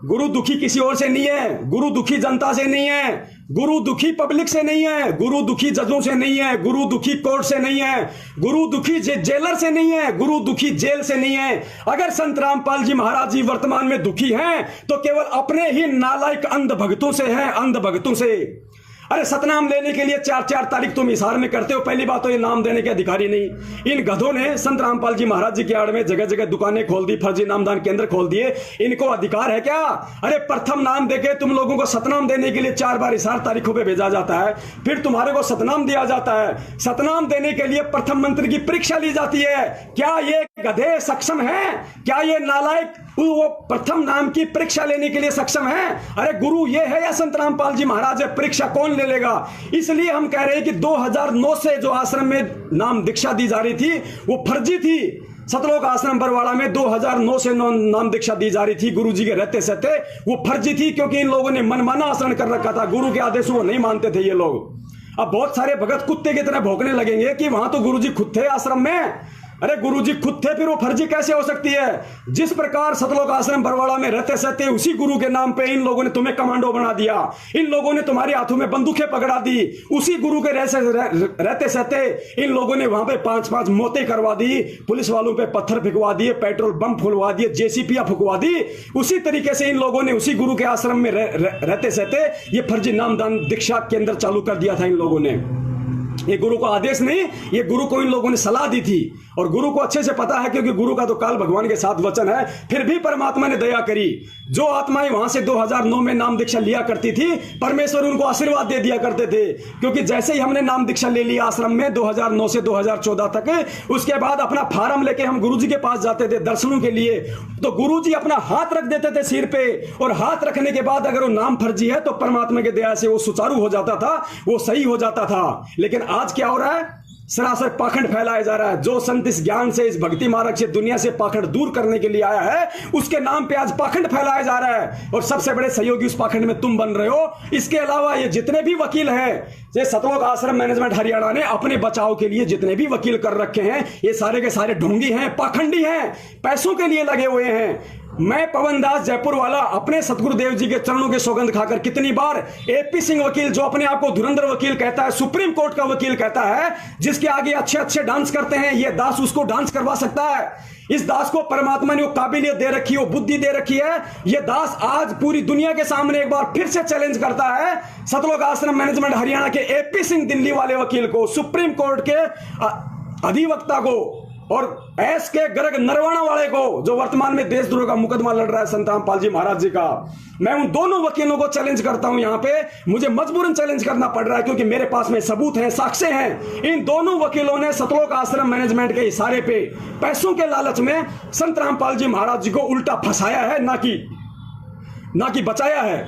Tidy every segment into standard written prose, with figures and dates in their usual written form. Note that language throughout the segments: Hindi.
गुरु दुखी किसी और से नहीं है, गुरु दुखी जनता से नहीं है, गुरु दुखी पब्लिक से नहीं है, गुरु दुखी जजों से नहीं है, गुरु दुखी कोर्ट से नहीं है, गुरु दुखी जेलर से नहीं है, गुरु दुखी जेल से नहीं है। अगर संत रामपाल जी महाराज जी वर्तमान में दुखी हैं तो केवल अपने ही नालायक अंध भक्तों से हैं, अंध भक्तों से। अरे सतनाम लेने के लिए 4-4 तारीख तुम इशार में करते हो। पहली बात तो ये नाम देने के अधिकारी नहीं। इन गधों ने संत रामपाल जी महाराज जी के आड़ में जगह जगह दुकानें खोल दी, फर्जी नामदान केंद्र खोल दिए। इनको अधिकार है क्या? अरे प्रथम नाम देके तुम लोगों को सतनाम देने के लिए 4 बार इशार तारीखों पे भेजा जाता है, फिर तुम्हारे को सतनाम दिया जाता है। सतनाम देने के लिए प्रथम मंत्र की परीक्षा ली जाती है। क्या ये गधे सक्षम है? क्या ये नालायक वो प्रथम नाम की परीक्षा लेने के लिए सक्षम है? अरे गुरु ये है या संत रामपाल जी महाराज है? परीक्षा कौन ले लेगा? इसलिए हम कह रहे हैं कि 2009 से जो आश्रम में नाम दीक्षा दी जा रही थी वो फर्जी थी। सतलोक आश्रम बरवाड़ा में 2009 से नाम दीक्षा दी जा रही थी गुरु जी के रहते सहते, वो फर्जी थी क्योंकि इन लोगों ने मनमाना आचरण कर रखा था। गुरु के आदेशों को नहीं मानते थे ये लोग। अब बहुत सारे भगत कुत्ते की तरह भौंकने लगेंगे कि वहां तो गुरु जी खुद थे आश्रम में। अरे गुरुजी खुद थे, फिर वो फर्जी कैसे हो सकती है? जिस प्रकार सतलोक आश्रम बरवाड़ा में रहते सहते उसी गुरु के नाम पे इन लोगों ने तुम्हें कमांडो बना दिया, इन लोगों ने तुम्हारे हाथों में बंदूकें पकड़ा दी। उसी गुरु के रहते सहते इन लोगों ने वहां पे 5-5 मौतें करवा दी, पुलिस वालों पे पत्थर फेंकवा दिए, पेट्रोल बम फुलवा दिए, जेसीपीया फुकवा दी। उसी तरीके से इन लोगों ने उसी गुरु के आश्रम में रहते सहते ये फर्जी नामदान दीक्षा केंद्र चालू कर दिया था इन लोगों ने। ये गुरु को आदेश नहीं, ये गुरु को इन लोगों ने सलाह दी थी। और गुरु को अच्छे से पता है क्योंकि गुरु का तो काल भगवान के साथ वचन है। फिर भी परमात्मा ने दया करी। जो आत्माएं वहां से 2009 में नाम दीक्षा लिया करती थी, परमेश्वर उनको आशीर्वाद दे दिया करते थे। क्योंकि जैसे ही हमने नाम दीक्षा ले लिया आश्रम में 2009 से 2014 तक, उसके बाद अपना फार्म लेके हम गुरु जी के पास जाते थे दर्शनों के लिए, तो गुरु जी अपना हाथ रख देते थे सिर पे। और हाथ रखने के बाद अगर वो नाम फर्जी है तो परमात्मा की दया से वो सुचारू हो जाता था, वो सही हो जाता था। लेकिन आज क्या हो रहा है? सरासर पाखंड फैलाया जा रहा है। जो संत इस ज्ञान से, इस भक्ति मार्ग से दुनिया से पाखंड दूर करने के लिए आया है, उसके नाम पे आज पाखंड फैलाया जा रहा है। और सबसे बड़े सहयोगी उस पाखंड में तुम बन रहे हो। इसके अलावा ये जितने भी वकील हैं, ये सतलोक आश्रम मैनेजमेंट हरियाणा ने अपने बचाव के लिए जितने भी वकील कर रखे हैं, ये सारे के सारे ढोंगी हैं, पाखंडी हैं, पैसों के लिए लगे हुए हैं। मैं पवन दास जयपुर वाला अपने सतगुरुदेव जी के चरणों के सौगंध खाकर कितनी बार एपी सिंह वकील, जो अपने आप को धुरंधर वकील कहता है, सुप्रीम कोर्ट का वकील कहता है, जिसके आगे अच्छे अच्छे डांस करते हैं, ये दास उसको डांस करवा सकता है। इस दास को परमात्मा ने वो काबिलियत दे रखी है, वो बुद्धि दे रखी है। ये दास आज पूरी दुनिया के सामने एक बार फिर से चैलेंज करता है सतलोक आश्रम मैनेजमेंट हरियाणा के एपी सिंह दिल्ली वाले वकील को, सुप्रीम कोर्ट के अधिवक्ता को, और एस के गर्ग नरवाना वाले को, जो वर्तमान में देशद्रोह का मुकदमा लड़ रहा है संत रामपाल जी महाराज जी का। मैं उन दोनों वकीलों को चैलेंज करता हूं। यहां पे मुझे मजबूरन चैलेंज करना पड़ रहा है क्योंकि मेरे पास में सबूत हैं, साक्ष्य हैं। इन दोनों वकीलों ने सतलोक आश्रम मैनेजमेंट के इशारे पे पैसों के लालच में संत रामपाल जी महाराज जी को उल्टा फंसाया है, ना कि बचाया है।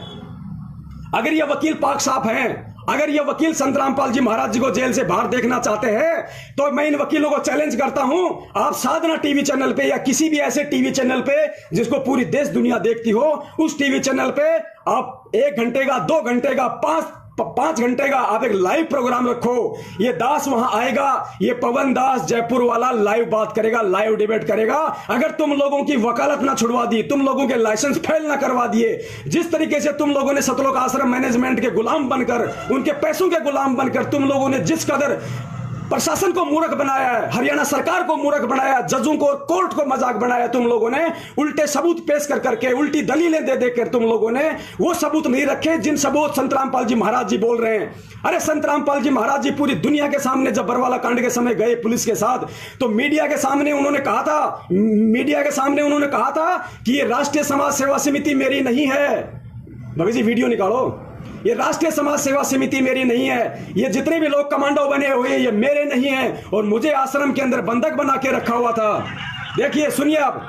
अगर ये वकील पाक साफ हैं, अगर ये वकील संत रामपाल जी महाराज जी को जेल से बाहर देखना चाहते हैं, तो मैं इन वकीलों को चैलेंज करता हूं, आप साधना टीवी चैनल पे या किसी भी ऐसे टीवी चैनल पे जिसको पूरी देश दुनिया देखती हो, उस टीवी चैनल पे आप 1 घंटे का, 2 घंटे का, 5 घंटे का आप एक लाइव प्रोग्राम रखो। ये दास वहां आएगा, ये पवन दास जयपुर वाला लाइव बात करेगा, लाइव डिबेट करेगा। अगर तुम लोगों की वकालत ना छुड़वा दी, तुम लोगों के लाइसेंस फेल ना करवा दिए, जिस तरीके से तुम लोगों ने सतलोक आश्रम मैनेजमेंट के गुलाम बनकर, उनके पैसों के गुलाम बनकर तुम लोगों ने जिस कदर प्रशासन को मूर्ख बनाया है, हरियाणा सरकार को मूर्ख बनाया, जजों को, कोर्ट को मजाक बनाया तुम लोगों ने, उल्टे सबूत पेश कर करके, उल्टी दलीलें दे देकर तुम लोगों ने वो सबूत नहीं रखे जिन सबूत संत रामपाल जी महाराज जी बोल रहे हैं। अरे संत रामपाल जी महाराज जी पूरी दुनिया के सामने जब बरवाला कांड के समय गए पुलिस के साथ, तो मीडिया के सामने उन्होंने कहा था कि ये राष्ट्रीय समाज सेवा समिति मेरी नहीं है। भगत जी वीडियो निकालो, ये राष्ट्रीय समाज सेवा समिति मेरी नहीं है, ये जितने भी लोग कमांडो बने हुए ये मेरे नहीं हैं, और मुझे आश्रम के अंदर बंधक बना के रखा हुआ था। देखिए, सुनिए आप।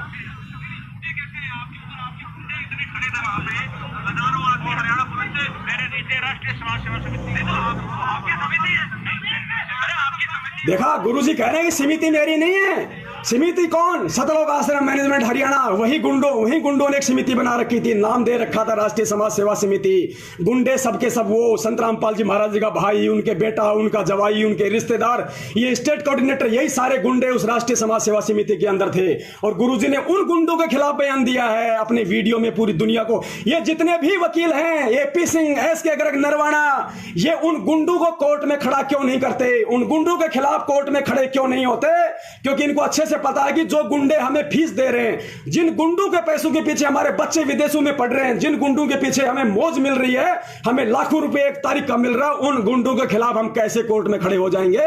देखा, गुरुजी कह रहे हैं कि समिति मेरी नहीं है। समिति कौन? सतलोक आश्रम मैनेजमेंट हरियाणा, वही गुंडों ने एक समिति बना रखी थी, नाम दे रखा था राष्ट्रीय समाज सेवा समिति। गुंडे सबके सब वो संत रामपाल जी महाराज जी का भाई, उनके बेटा, उनका जवाई, उनके रिश्तेदार, ये स्टेट कोऑर्डिनेटर, यही सारे गुंडे उस राष्ट्रीय समाज सेवा समिति के अंदर थे। और गुरुजी ने उन गुंडों के खिलाफ बयान दिया है अपने वीडियो में पूरी दुनिया को। ये जितने भी वकील हैं, AP सिंह, SK गर्ग, नरवाना, ये उन गुंडों को कोर्ट में खड़ा क्यों नहीं करते? उन गुंडों के खिलाफ कोर्ट में खड़े क्यों नहीं होते? क्योंकि इनको अच्छे से पता है कि जो गुंडे हमें फीस दे रहे हैं, जिन गुंडों के पैसों के पीछे हमारे बच्चे विदेशों में पढ़ रहे हैं, जिन गुंडों के पीछे हमें मौज मिल रही है, हमें लाखों रुपए एक तारीख का मिल रहा है, उन गुंडों के खिलाफ हम कैसे कोर्ट में खड़े हो जाएंगे?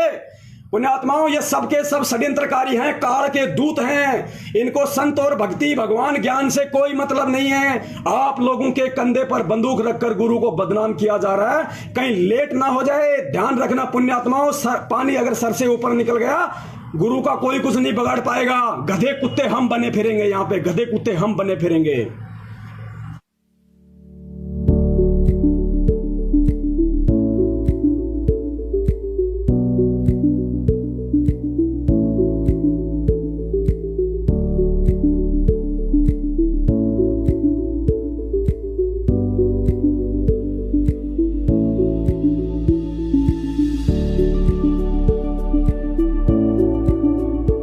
पुण्यात्माओं, ये सबके सब षड्यंत्रकारी हैं, काल के दूत हैं। इनको संत और भक्ति, भगवान, ज्ञान से कोई मतलब नहीं है। आप लोगों के कंधे पर बंदूक रखकर गुरु को बदनाम किया जा रहा है। कहीं लेट ना हो जाए, ध्यान रखना पुण्यात्माओं। पानी अगर सर से ऊपर निकल गया, गुरु का कोई कुछ नहीं बिगाड़ पाएगा। गधे कुत्ते हम बने फिरेंगे, यहाँ पे गधे कुत्ते हम बने फिरेंगे।